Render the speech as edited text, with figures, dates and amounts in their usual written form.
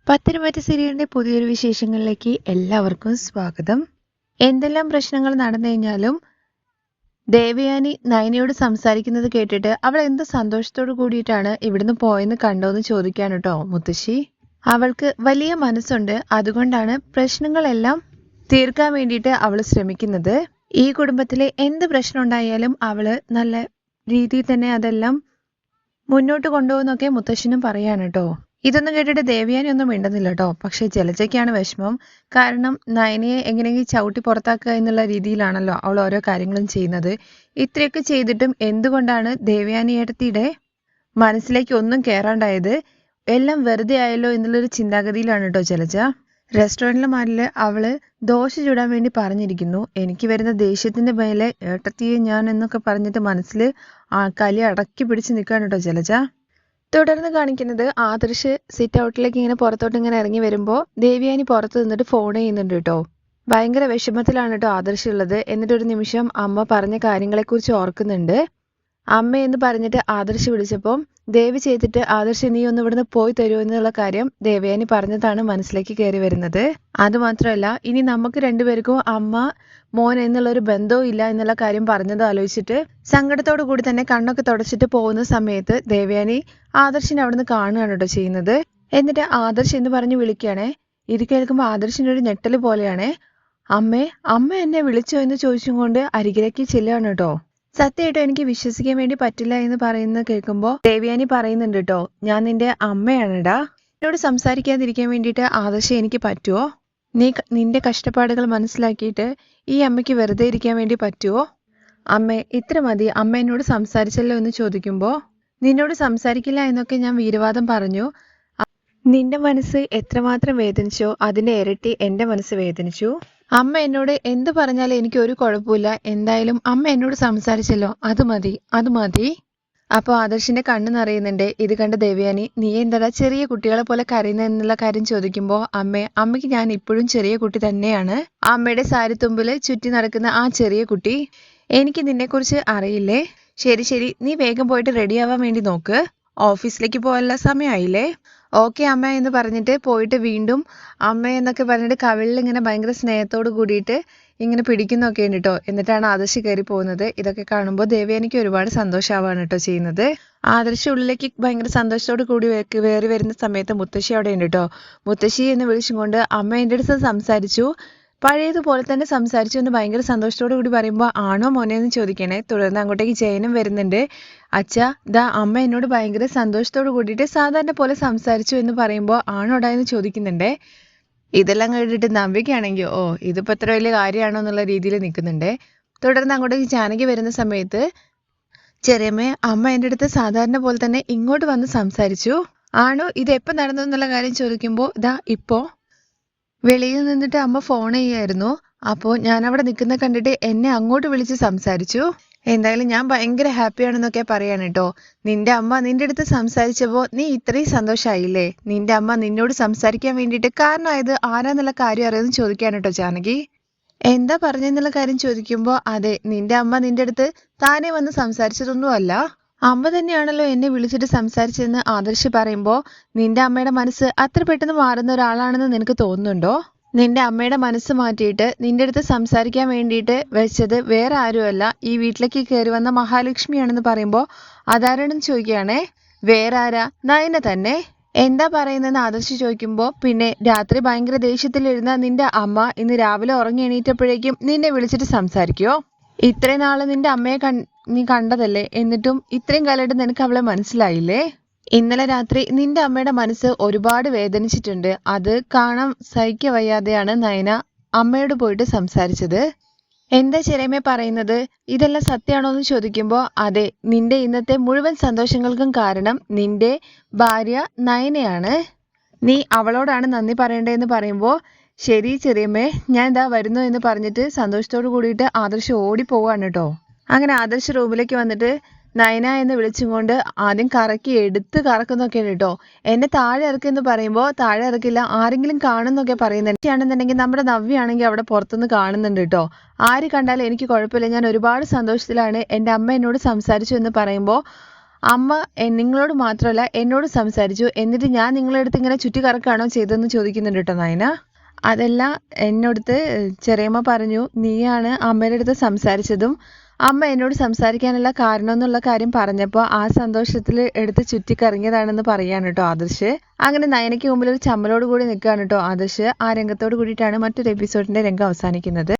പത്തനംതിട്ട സീരിയലിന്റെ പുതിയൊരു വിശേഷങ്ങളിലേക്ക് എല്ലാവർക്കും സ്വാഗതം. എന്തെല്ലാം പ്രശ്നങ്ങൾ നടന്നു കഴിഞ്ഞാലും ദേവയാനി നയനയോട് സംസാരിക്കുന്നത് കേട്ടിട്ട് അവൾ എന്ത് സന്തോഷത്തോടു കൂടിയിട്ടാണ് ഇവിടുന്ന് പോയെന്ന് കണ്ടോന്ന് ചോദിക്കാൻ കേട്ടോ മുത്തശ്ശി. അവൾക്ക് വലിയ മനസ്സുണ്ട്, അതുകൊണ്ടാണ് പ്രശ്നങ്ങളെല്ലാം തീർക്കാൻ വേണ്ടിയിട്ട് അവൾ ശ്രമിക്കുന്നത്. ഈ കുടുംബത്തിലെ എന്ത് പ്രശ്നം ഉണ്ടായാലും അവള് നല്ല രീതിയിൽ തന്നെ അതെല്ലാം മുന്നോട്ട് കൊണ്ടുപോകുന്നൊക്കെ മുത്തശ്ശനും പറയാണ് കേട്ടോ. ഇതൊന്നും കേട്ടിട്ട് ദേവയാനി ഒന്നും മിണ്ടുന്നില്ല കേട്ടോ. പക്ഷെ ജലജയ്ക്കാണ് വിഷമം. കാരണം നയനയെ എങ്ങനെയെങ്കിലും ചവിട്ടി പുറത്താക്കുക എന്നുള്ള രീതിയിലാണല്ലോ അവൾ ഓരോ കാര്യങ്ങളും ചെയ്യുന്നത്. ഇത്രയൊക്കെ ചെയ്തിട്ടും എന്തുകൊണ്ടാണ് ദേവയാനി ഏട്ടത്തിയുടെ മനസ്സിലേക്ക് ഒന്നും കയറാണ്ടായത്? എല്ലാം വെറുതെ ആയല്ലോ എന്നുള്ളൊരു ചിന്താഗതിയിലാണ് കേട്ടോ ജലജ. റെസ്റ്റോറൻറ്റിലെ മാരില് അവള് ദോശ ചുടാൻ വേണ്ടി പറഞ്ഞിരിക്കുന്നു. എനിക്ക് വരുന്ന ദേഷ്യത്തിന്റെ മേലെ ഏട്ടത്തിയെ ഞാൻ എന്നൊക്കെ പറഞ്ഞിട്ട് മനസ്സിൽ കലി അടക്കി പിടിച്ച് നിൽക്കുകയാണ് കേട്ടോ ജലജ. തുടർന്ന് കാണിക്കുന്നത് ആദർശ് സിറ്റ് ഔട്ടിലേക്ക് ഇങ്ങനെ പുറത്തോട്ട് ഇങ്ങനെ ഇറങ്ങി വരുമ്പോൾ ദേവയാനി പുറത്ത് നിന്നിട്ട് ഫോൺ ചെയ്യുന്നുണ്ട് കേട്ടോ. ഭയങ്കര വിഷമത്തിലാണ് കേട്ടോ ആദർശ് ഉള്ളത്. എന്നിട്ടൊരു നിമിഷം അമ്മ പറഞ്ഞ കാര്യങ്ങളെക്കുറിച്ച് ഓർക്കുന്നുണ്ട്. അമ്മ എന്ന് പറഞ്ഞിട്ട് ആദർശ് വിളിച്ചപ്പം ദേവി ചെയ്തിട്ട് ആദർശ് നീ ഒന്ന് ഇവിടുന്ന് പോയി തരുമോ എന്നുള്ള കാര്യം ദേവയാനി പറഞ്ഞതാണ് മനസ്സിലേക്ക് കയറി വരുന്നത്. അതുമാത്രമല്ല ഇനി നമുക്ക് രണ്ടുപേർക്കും അമ്മ മോൻ എന്നുള്ളൊരു ബന്ധവും ഇല്ല എന്നുള്ള കാര്യം പറഞ്ഞത് ആലോചിച്ചിട്ട് സങ്കടത്തോടു കൂടി തന്നെ കണ്ണൊക്കെ തുടച്ചിട്ട് പോകുന്ന സമയത്ത് ദേവയാനി ആദർശിനെ അവിടുന്ന് കാണുകയാണ് കേട്ടോ ചെയ്യുന്നത്. എന്നിട്ട് ആദർശ് എന്ന് പറഞ്ഞ് വിളിക്കുകയാണേ. ഇത് കേൾക്കുമ്പോൾ ആദർശിന്റെ ഒരു ഞെട്ടല് പോലെയാണേ. അമ്മ എന്നെ വിളിച്ചോ എന്ന് ചോദിച്ചും കൊണ്ട് അരികിലേക്ക് ചെല്ലുകയാണ് കേട്ടോ. സത്യമായിട്ടും എനിക്ക് വിശ്വസിക്കാൻ വേണ്ടി പറ്റില്ല എന്ന് പറയുന്നത് കേൾക്കുമ്പോൾ ദേവയാനി പറയുന്നുണ്ട് കേട്ടോ, ഞാൻ നിന്റെ അമ്മയാണെടാ. എന്നോട് സംസാരിക്കാതിരിക്കാൻ വേണ്ടിയിട്ട് ആദർശം എനിക്ക് പറ്റുമോ? നിന്റെ കഷ്ടപ്പാടുകൾ മനസ്സിലാക്കിയിട്ട് ഈ അമ്മയ്ക്ക് വെറുതെ ഇരിക്കാൻ വേണ്ടി പറ്റുമോ? അമ്മേ ഇത്ര മതി, അമ്മ എന്നോട് സംസാരിച്ചല്ലോ എന്ന് ചോദിക്കുമ്പോൾ നിന്നോട് സംസാരിക്കില്ല എന്നൊക്കെ ഞാൻ വീരവാദം പറഞ്ഞു. നിന്റെ മനസ്സ് എത്രമാത്രം വേദനിച്ചോ അതിന്റെ ഇരട്ടി എന്റെ മനസ്സ് വേദനിച്ചു. അമ്മ എന്നോട് എന്ത് പറഞ്ഞാലും എനിക്ക് ഒരു കുഴപ്പമില്ല. എന്തായാലും അമ്മ എന്നോട് സംസാരിച്ചല്ലോ, അത് മതി. അപ്പോൾ ആദർശിന്റെ കണ്ണ് നിറയുന്നുണ്ട്. ഇത് കണ്ട ദേവയാനി നീ എന്താ ചെറിയ കുട്ടികളെ പോലെ കരയുന്ന എന്നുള്ള കാര്യം ചോദിക്കുമ്പോൾ അമ്മയ്ക്ക് ഞാൻ ഇപ്പോഴും ചെറിയ കുട്ടി തന്നെയാണ്. അമ്മയുടെ സാരിത്തുമ്പില് ചുറ്റി നടക്കുന്ന ആ ചെറിയ കുട്ടി. എനിക്ക് നിന്നെക്കുറിച്ച് അറിയില്ലേ? ശരി നീ വേഗം പോയിട്ട് റെഡിയാവാൻ വേണ്ടി നോക്ക്. ഓഫീസിലേക്ക് പോകാനുള്ള സമയമായില്ലേ? ഓക്കെ അമ്മ എന്ന് പറഞ്ഞിട്ട് പോയിട്ട് വീണ്ടും അമ്മ എന്നൊക്കെ പറഞ്ഞിട്ട് കവിളിൽ ഇങ്ങനെ ഭയങ്കര സ്നേഹത്തോട് കൂടിയിട്ട് ഇങ്ങനെ പിടിക്കുന്നൊക്കെ ഉണ്ട് കേട്ടോ. എന്നിട്ടാണ് ആദർശ് കയറി പോകുന്നത്. ഇതൊക്കെ കാണുമ്പോൾ ദേവയാനിക്ക് ഒരുപാട് സന്തോഷമാവാണ് കേട്ടോ ചെയ്യുന്നത്. ആദർശ് ഉള്ളിലേക്ക് ഭയങ്കര സന്തോഷത്തോട് കൂടി കയറി വരുന്ന സമയത്ത് മുത്തശ്ശി അവിടെ ഉണ്ട് കേട്ടോ. മുത്തശ്ശി എന്ന് വിളിച്ചും കൊണ്ട് അമ്മ എൻ്റെ അടുത്ത് സംസാരിച്ചു, പഴയതുപോലെ തന്നെ സംസാരിച്ചു എന്ന് ഭയങ്കര സന്തോഷത്തോടു കൂടി പറയുമ്പോൾ ആണോ മോനെ എന്ന് ചോദിക്കണേ. തുടർന്ന് അങ്ങോട്ടേക്ക് ജയനും വരുന്നുണ്ട്. അച്ഛാ ദാ അമ്മ എന്നോട് ഭയങ്കര സന്തോഷത്തോട് കൂടിയിട്ട് സാധാരണ പോലെ സംസാരിച്ചു എന്ന് പറയുമ്പോൾ ആണോടാ എന്ന് ചോദിക്കുന്നുണ്ടേ. ഇതെല്ലാം കേട്ടിട്ട് നമ്പിക്കാണെങ്കിൽ ഇതിപ്പോൾ എത്ര വലിയ കാര്യമാണോ എന്നുള്ള രീതിയിൽ നിൽക്കുന്നുണ്ടേ. തുടർന്ന് അങ്ങോട്ടേക്ക് ജാനകി വരുന്ന സമയത്ത് ചെറിയമ്മേ അമ്മ എൻ്റെ അടുത്ത് സാധാരണ പോലെ തന്നെ ഇങ്ങോട്ട് വന്ന് സംസാരിച്ചു. ആണോ, ഇത് എപ്പോൾ നടന്നു എന്നുള്ള കാര്യം ചോദിക്കുമ്പോൾ ദാ ഇപ്പോൾ വെളിയിൽ നിന്നിട്ട് അമ്മ ഫോൺ ചെയ്യായിരുന്നു. അപ്പോൾ ഞാൻ അവിടെ നിൽക്കുന്ന കണ്ടിട്ട് എന്നെ അങ്ങോട്ട് വിളിച്ച് സംസാരിച്ചു. എന്തായാലും ഞാൻ ഭയങ്കര ഹാപ്പിയാണെന്നൊക്കെ പറയാണ് കേട്ടോ. നിന്റെ അമ്മ നിന്റെ അടുത്ത് സംസാരിച്ചപ്പോൾ നീ ഇത്രയും സന്തോഷമായില്ലേ? നിന്റെ അമ്മ നിന്നോട് സംസാരിക്കാൻ വേണ്ടിയിട്ട് കാരണമായത് ആരാന്നുള്ള കാര്യം അറിയാമെന്ന് ചോദിക്കാണ് കേട്ടോ ജാനകി. എന്താ പറഞ്ഞെന്നുള്ള കാര്യം ചോദിക്കുമ്പോൾ അതെ, നിന്റെ അമ്മ നിന്റെ അടുത്ത് താനേ വന്ന് സംസാരിച്ചതൊന്നുമല്ല, അമ്മ തന്നെയാണല്ലോ എന്നെ വിളിച്ചിട്ട് സംസാരിച്ചതെന്ന് ആദർശ് പറയുമ്പോൾ നിന്റെ അമ്മയുടെ മനസ്സ് അത്ര പെട്ടെന്ന് മാറുന്ന ഒരാളാണെന്ന് നിനക്ക് തോന്നുന്നുണ്ടോ? നിന്റെ അമ്മയുടെ മനസ്സ് മാറ്റിയിട്ട് നിന്റെ അടുത്ത് സംസാരിക്കാൻ വേണ്ടിയിട്ട് വെച്ചത് വേറെ ആരുമല്ല, ഈ വീട്ടിലേക്ക് കയറി വന്ന മഹാലക്ഷ്മിയാണെന്ന് പറയുമ്പോൾ അതാരാണെന്ന് ചോദിക്കുകയാണേ. വേറെ ആരാ? നയന തന്നെ. എന്താ പറയുന്നതെന്ന് ആദർശ് ചോദിക്കുമ്പോൾ പിന്നെ രാത്രി ഭയങ്കര ദേഷ്യത്തിലിരുന്ന നിന്റെ അമ്മ ഇന്ന് രാവിലെ ഉറങ്ങി എണീറ്റപ്പോഴേക്കും നിന്നെ വിളിച്ചിട്ട് സംസാരിക്കുമോ? ഇത്രയും നാള് നിന്റെ അമ്മയെ നീ കണ്ടതല്ലേ, എന്നിട്ടും ഇത്രയും കാലമായിട്ട് നിനക്ക് അവളെ മനസ്സിലായില്ലേ? ഇന്നലെ രാത്രി നിന്റെ അമ്മയുടെ മനസ്സ് ഒരുപാട് വേദനിച്ചിട്ടുണ്ട്. അത് കാണാൻ സഹിക്ക വയ്യാതെയാണ് നയന അമ്മയോട് പോയിട്ട് സംസാരിച്ചത്. എന്താ ചെറിയമ്മ പറയുന്നത്? ഇതെല്ലാം സത്യമാണോ എന്ന് ചോദിക്കുമ്പോൾ അതെ, നിന്റെ ഇന്നത്തെ മുഴുവൻ സന്തോഷങ്ങൾക്കും കാരണം നിന്റെ ഭാര്യ നയനയാണ്. നീ അവളോടാണ് നന്ദി പറയേണ്ടതെന്ന് പറയുമ്പോൾ ശരി ചെറിയമ്മേ, ഞാൻ ഇതാ വരുന്നു എന്ന് പറഞ്ഞിട്ട് സന്തോഷത്തോട് കൂടിയിട്ട് ആദർശ് ഓടിപ്പോവാണ് കേട്ടോ. അങ്ങനെ ആദർശ് റൂമിലേക്ക് വന്നിട്ട് നയന എന്ന് വിളിച്ചും കൊണ്ട് ആദ്യം കറക്കുന്നൊക്കെയാണ് കേട്ടോ. എന്നെ താഴെ ഇറക്കെന്ന് പറയുമ്പോൾ താഴെ ഇറക്കില്ല, ആരെങ്കിലും കാണുന്നൊക്കെ പറയുന്നുണ്ട്. ആണെന്നുണ്ടെങ്കിൽ നമ്മുടെ നവ്യാണെങ്കിൽ അവിടെ പുറത്തുനിന്ന് കാണുന്നുണ്ട് കേട്ടോ. ആര് കണ്ടാലും എനിക്ക് കുഴപ്പമില്ല, ഞാൻ ഒരുപാട് സന്തോഷത്തിലാണ്, എൻ്റെ അമ്മ എന്നോട് സംസാരിച്ചു എന്ന് പറയുമ്പോൾ അമ്മ നിങ്ങളോട് മാത്രമല്ല എന്നോട് സംസാരിച്ചു, എന്നിട്ട് ഞാൻ നിങ്ങളുടെ അടുത്ത് ഇങ്ങനെ ചുറ്റിക്കറക്കാണോ ചെയ്തതെന്ന് ചോദിക്കുന്നുണ്ട് കേട്ടോ നയന. അതെല്ലാം എന്നോടത്ത് ചെറിയമ്മ പറഞ്ഞു, നീയാണ് അമ്മയുടെ അടുത്ത് സംസാരിച്ചതും അമ്മ എന്നോട് സംസാരിക്കാനുള്ള കാരണം എന്നുള്ള കാര്യം പറഞ്ഞപ്പോൾ ആ സന്തോഷത്തിൽ എടുത്ത് ചുറ്റിക്കറങ്ങിയതാണെന്ന് പറയാണ് കേട്ടോ ആദർശ്. അങ്ങനെ നയനയ്ക്ക് മുമ്പിൽ ഒരു ചമ്മലോട് കൂടി നിൽക്കുകയാണ് കേട്ടോ ആദർശ്. ആ രംഗത്തോട് കൂടിയിട്ടാണ് മറ്റൊരു എപ്പിസോഡിന്റെ രംഗം അവസാനിക്കുന്നത്.